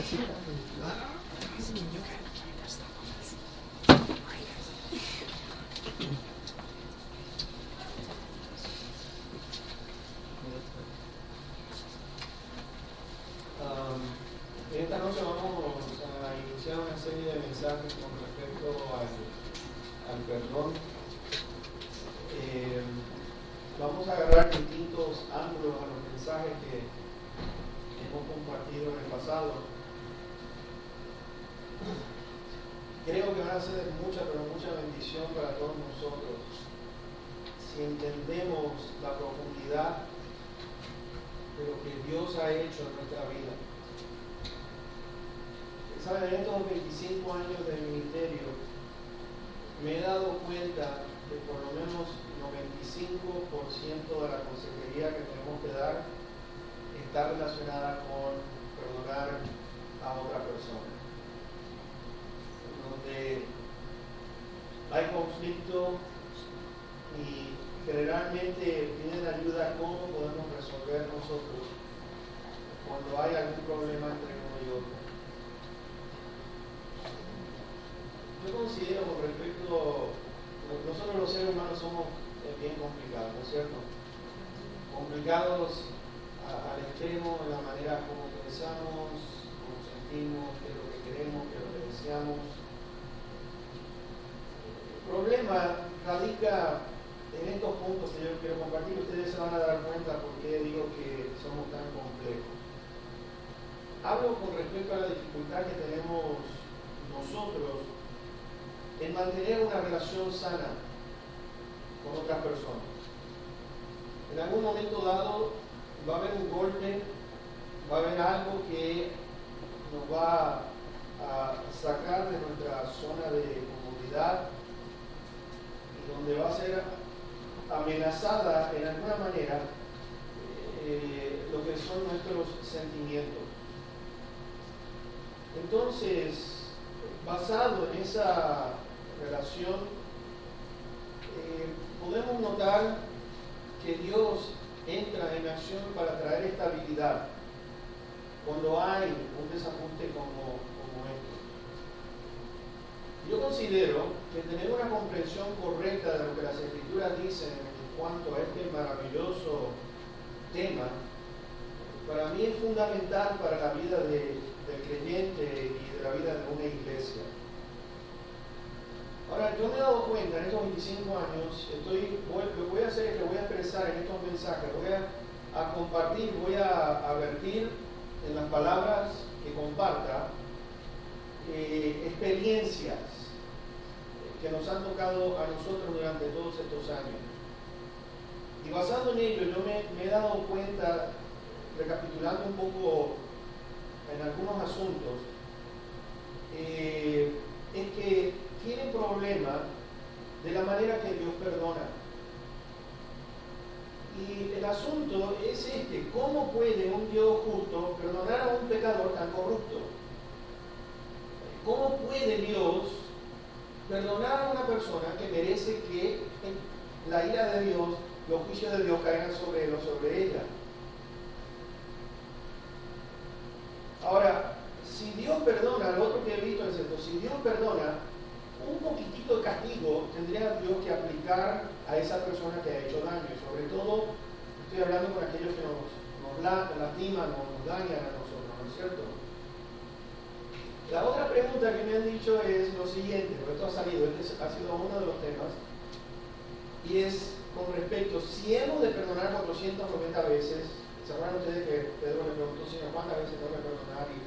Esta noche vamos a iniciar una serie de mensajes con respecto al perdón. Vamos a agarrar distintos ángulos a los mensajes que hemos compartido en el pasado. Creo que van a ser de mucha, pero mucha bendición para todos nosotros si entendemos la profundidad de lo que Dios ha hecho en nuestra vida. Saben, en estos 25 años de ministerio me he dado cuenta que por lo menos 95% de la consejería que tenemos que dar está relacionada con perdonar a otra persona. Donde hay conflicto y generalmente piden ayuda cómo podemos resolver nosotros cuando hay algún problema entre uno y otro. Yo considero con respecto, nosotros los seres humanos somos bien complicados, ¿no es cierto? Complicados al extremo en la manera como pensamos, como sentimos, qué es lo que queremos, qué es lo que deseamos. El problema radica en estos puntos que yo quiero compartir. Ustedes se van a dar cuenta por qué digo que somos tan complejos. Hablo con respecto a la dificultad que tenemos nosotros en mantener una relación sana con otras personas. En algún momento dado va a haber un golpe, va a haber algo que nos va a sacar de nuestra zona de comodidad y donde va a ser amenazada en alguna manera lo que son nuestros sentimientos. Entonces, basado en esa relación, podemos notar que Dios entra en acción para traer estabilidad cuando hay un desajuste como este. Yo considero que tener una comprensión correcta de lo que las Escrituras dicen en cuanto a este maravilloso tema, para mí es fundamental para la vida del creyente y de la vida de una iglesia. Ahora, yo me he dado cuenta en estos 25 años, lo que voy a hacer es que voy a expresar en estos mensajes, voy a compartir, voy a vertir en las palabras que comparta experiencias que nos han tocado a nosotros durante todos estos años. Y basado en ello, yo me he dado cuenta, recapitulando un poco en algunos asuntos, es que tienen problema de la manera que Dios perdona. Y el asunto es ¿cómo puede un Dios justo perdonar a un pecador tan corrupto? ¿Cómo puede Dios perdonar a una persona que merece que la ira de Dios, los juicios de Dios caigan sobre él o sobre ella? Ahora, si Dios perdona, lo otro que he visto es esto: si Dios perdona, un poquitito de castigo tendría Dios que aplicar a esa persona que ha hecho daño. Y sobre todo, estoy hablando con aquellos que nos lastiman o nos dañan a nosotros, ¿no es cierto? La otra pregunta que me han dicho es lo siguiente, porque esto ha salido, ha sido uno de los temas, y es con respecto, si hemos de perdonar 490 veces, ¿se acuerdan ustedes que Pedro le preguntó, Señor, cuántas veces tengo que perdonar? Y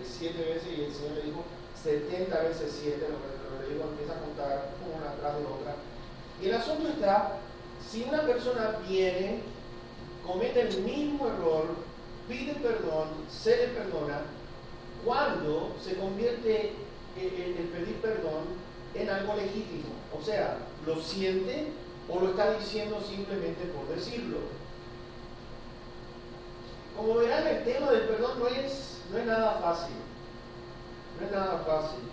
7 veces, y el Señor le dijo 70 veces 7, lo que le digo, empieza a contar una tras de otra. Y el asunto está, si una persona viene, comete el mismo error, pide perdón, se le perdona, cuando se convierte el pedir perdón en algo legítimo, o sea, lo siente o lo está diciendo simplemente por decirlo. Como verán, el tema del perdón no es nada fácil, no es nada fácil.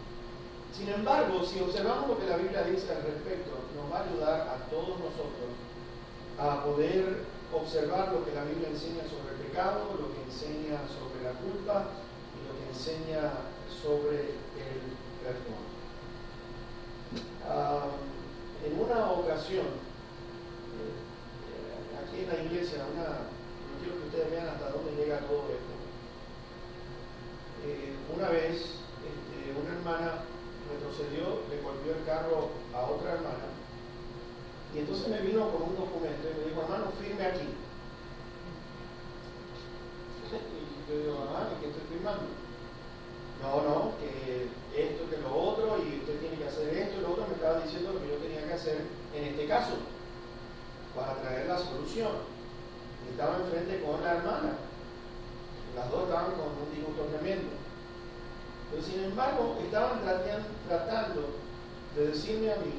Sin embargo, si observamos lo que la Biblia dice al respecto, nos va a ayudar a todos nosotros a poder observar lo que la Biblia enseña sobre el pecado, lo que enseña sobre la culpa y lo que enseña sobre el perdón. En una ocasión, aquí en la iglesia, no quiero que ustedes vean hasta dónde llega todo esto. Una vez, una hermana retrocedió, le golpeó el carro a otra hermana, y entonces me vino con un documento y me dijo: hermano, firme aquí. Y yo digo: ¿y qué estoy firmando? No, que esto, que lo otro, y usted tiene que hacer esto y lo otro. Me estaba diciendo lo que yo tenía que hacer en este caso, para traer la solución. Y estaba enfrente con la hermana. Las dos estaban con un disgusto tremendo. Pero sin embargo, estaban tratando de decirme a mí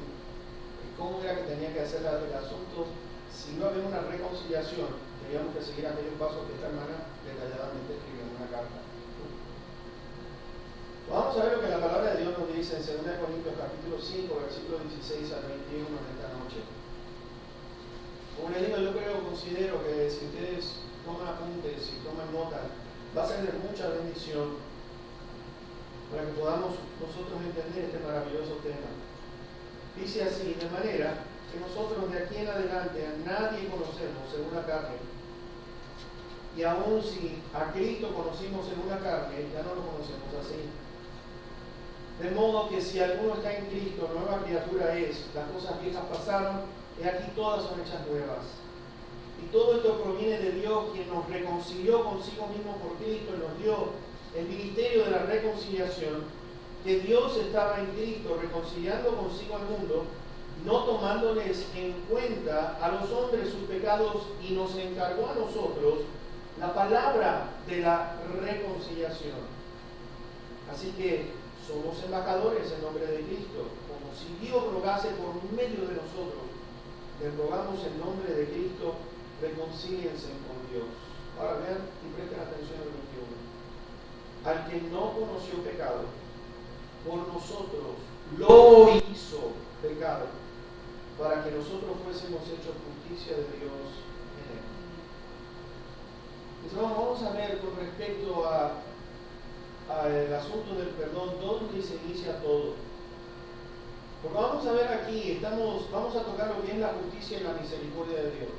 cómo era que tenía que hacer el asunto. Si no había una reconciliación, teníamos que seguir aquellos pasos que esta hermana detalladamente escribió en una carta. Vamos a ver lo que la palabra de Dios nos dice en 2 Corintios capítulo 5, versículos 16 al 21 en esta noche. Como les digo, yo considero que si ustedes toman apuntes, si toman notas, va a ser de mucha bendición para que podamos nosotros entender este maravilloso tema. Dice así: de manera que nosotros de aquí en adelante a nadie conocemos según la carne, y aun si a Cristo conocimos según la carne, ya no lo conocemos así. De modo que si alguno está en Cristo, nueva criatura es, las cosas viejas pasaron, y aquí todas son hechas nuevas. Y todo esto proviene de Dios, quien nos reconcilió consigo mismo por Cristo y nos dio el ministerio de la reconciliación, que Dios estaba en Cristo reconciliando consigo al mundo, no tomándoles en cuenta a los hombres sus pecados, y nos encargó a nosotros la palabra de la reconciliación. Así que somos embajadores en nombre de Cristo, como si Dios rogase por medio de nosotros. Les rogamos en nombre de Cristo, reconcíliense con Dios. Ahora vean y presten atención al 21. Al que no conoció pecado, por nosotros lo hizo pecado, para que nosotros fuésemos hechos justicia de Dios en él. Entonces vamos a ver con respecto al asunto del perdón, dónde se inicia todo. Porque vamos a ver aquí, vamos a tocar lo que es la justicia y la misericordia de Dios.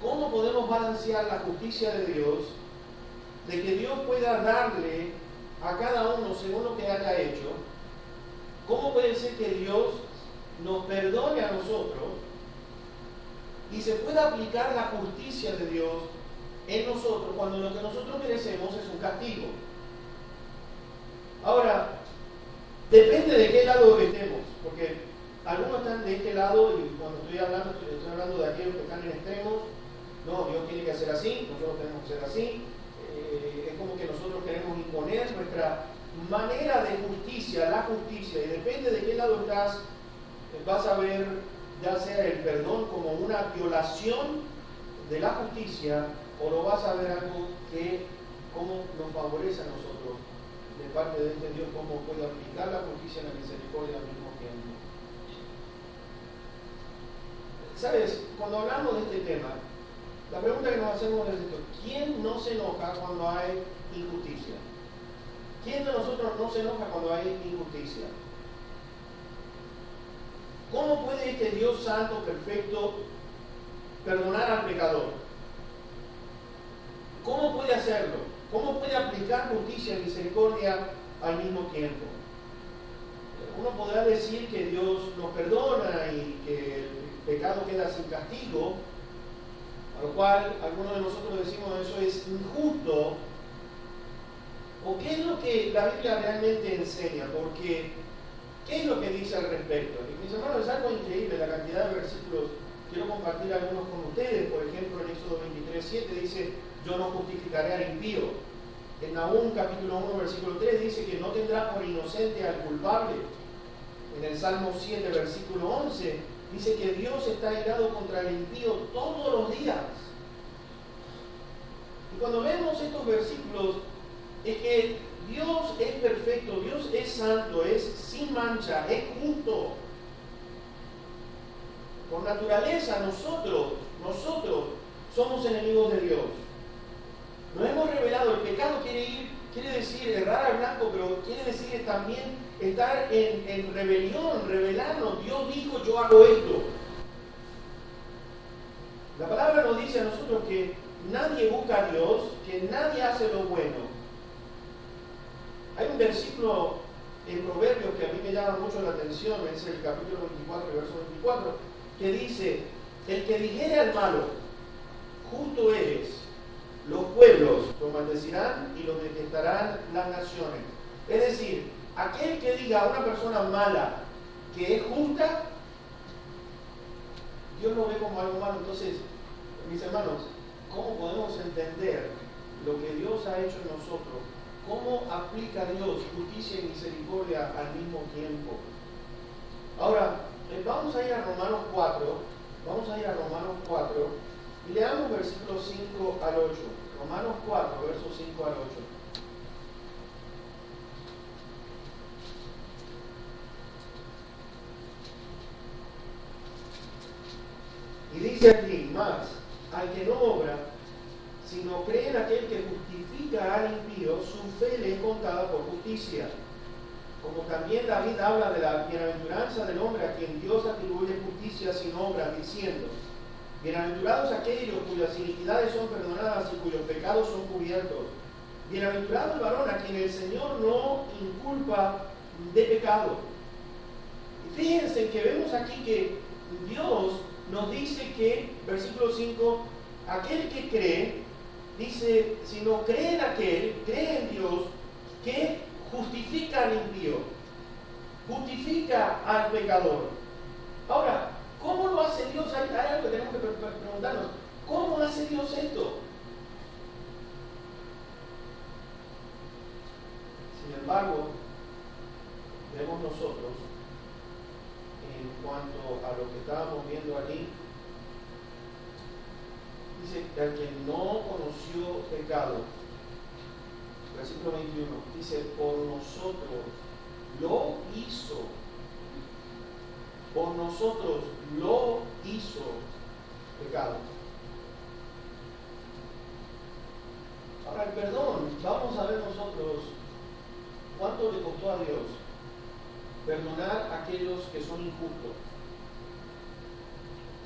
¿Cómo podemos balancear la justicia de Dios, de que Dios pueda darle a cada uno según lo que haya hecho? ¿Cómo puede ser que Dios nos perdone a nosotros y se pueda aplicar la justicia de Dios en nosotros cuando lo que nosotros merecemos es un castigo? Ahora, depende de qué lado estemos, porque algunos están de este lado, y cuando estoy hablando de aquellos que están en extremos. No, Dios tiene que hacer así, nosotros tenemos que ser así. Es como que nosotros queremos imponer nuestra manera de justicia, la justicia, y depende de qué lado estás, vas a ver ya sea el perdón como una violación de la justicia, o lo vas a ver algo que como nos favorece a nosotros de parte de este Dios, cómo puede aplicar la justicia y la misericordia al mismo tiempo. ¿Sabes? Cuando hablamos de este tema, la pregunta que nos hacemos es esto: ¿quién no se enoja cuando hay injusticia? ¿Quién de nosotros no se enoja cuando hay injusticia? ¿Cómo puede este Dios santo, perfecto, perdonar al pecador? ¿Cómo puede hacerlo? ¿Cómo puede aplicar justicia y misericordia al mismo tiempo? Uno podrá decir que Dios nos perdona y que el pecado queda sin castigo, a lo cual algunos de nosotros decimos eso es injusto. ¿O qué es lo que la Biblia realmente enseña? Porque, ¿qué es lo que dice al respecto? Y mis hermanos, es algo increíble la cantidad de versículos. Quiero compartir algunos con ustedes. Por ejemplo, en Éxodo 23:7 dice: yo no justificaré al impío. En Nahum capítulo 1 versículo 3 dice que no tendrá por inocente al culpable. En el Salmo 7 versículo 11 dice que Dios está irado contra el impío todos los días. Y cuando vemos estos versículos, es que Dios es perfecto, Dios es santo, es sin mancha, es justo. Por naturaleza nosotros somos enemigos de Dios. Nos hemos revelado, el pecado quiere ir quiere decir errar al blanco, pero quiere decir también estar en rebelión, rebelarnos. Dios dijo, yo hago esto. La palabra nos dice a nosotros que nadie busca a Dios, que nadie hace lo bueno. Hay un versículo en Proverbios que a mí me llama mucho la atención, es el capítulo 24, verso 24, que dice, el que dijere al malo, justo eres, los pueblos lo maldecirán y lo detestarán las naciones. Es decir, aquel que diga a una persona mala que es justa, Dios lo ve como algo malo. Entonces, mis hermanos, ¿cómo podemos entender lo que Dios ha hecho en nosotros? ¿Cómo aplica Dios justicia y misericordia al mismo tiempo? Ahora, vamos a ir a Romanos 4, y leamos versículos 5 al 8. Romanos 4, versos 5 al 8. Y dice aquí, más, al que no obra, sino cree en aquel que justifica al impío, su fe le es contada por justicia. Como también David habla de la bienaventuranza del hombre a quien Dios atribuye justicia sin obra, diciendo, bienaventurados aquellos cuyas iniquidades son perdonadas y cuyos pecados son cubiertos. Bienaventurado el varón a quien el Señor no inculpa de pecado. Y fíjense que vemos aquí que Dios nos dice que, versículo 5, aquel que cree, dice, si no cree en aquel, cree en Dios, que justifica al impío, justifica al pecador. Ahora, ¿cómo lo hace Dios? Hay algo que tenemos que preguntarnos. ¿Cómo hace Dios esto? Sin embargo, vemos nosotros, en cuanto a lo que estábamos viendo aquí, dice que al que no conoció pecado, versículo 21, dice, por nosotros lo hizo. Por nosotros lo hizo pecado. Ahora el perdón, vamos a ver nosotros cuánto le costó a Dios perdonar a aquellos que son injustos.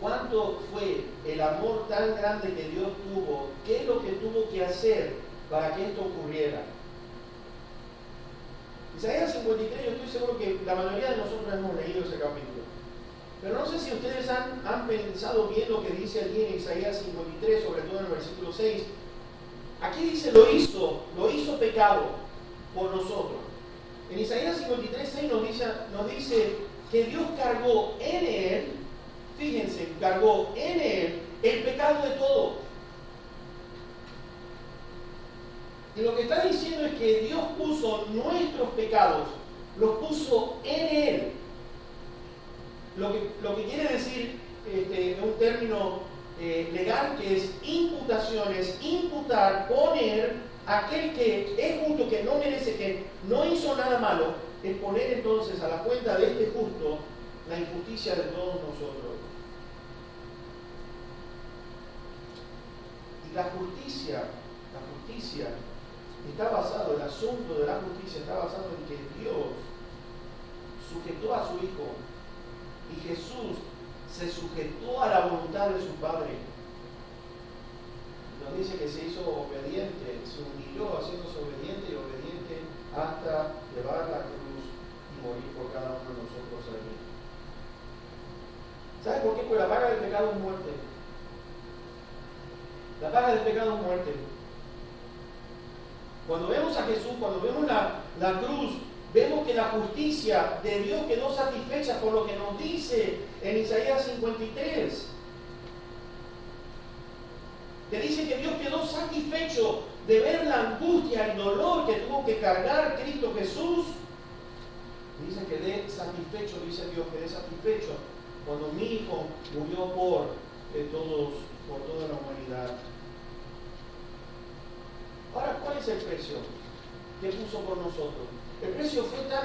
¿Cuánto fue el amor tan grande que Dios tuvo? ¿Qué es lo que tuvo que hacer para que esto ocurriera? Isaías 53, yo estoy seguro que la mayoría de nosotros hemos leído ese capítulo. Pero no sé si ustedes han pensado bien lo que dice allí en Isaías 53, sobre todo en el versículo 6. Aquí dice, lo hizo pecado por nosotros. En Isaías 53, 6 nos dice que Dios cargó en él, fíjense, cargó en él el pecado de todos. Y lo que está diciendo es que Dios puso nuestros pecados, los puso en él. Lo que quiere decir, en un término legal, que es imputación, es imputar, poner aquel que es justo, que no merece, que no hizo nada malo, es poner entonces a la cuenta de este justo la injusticia de todos nosotros. Y la justicia está basado, el asunto de la justicia está basado en que Dios sujetó a su Hijo y Jesús se sujetó a la voluntad de su Padre. Nos dice que se hizo obediente, se humilló haciéndose obediente y obediente hasta llevar la cruz y morir por cada uno de nosotros allí. ¿Sabe por qué? Porque la paga del pecado es muerte. La paga del pecado es muerte. Cuando vemos a Jesús, cuando vemos la cruz, vemos que la justicia de Dios quedó satisfecha por lo que nos dice en Isaías 53. Que dice que Dios quedó satisfecho de ver la angustia, el dolor que tuvo que cargar Cristo Jesús. Dice, quedé satisfecho, dice Dios, quedé satisfecho cuando mi Hijo murió por toda la humanidad. Ahora, ¿cuál es el precio que puso por nosotros? El precio fue tan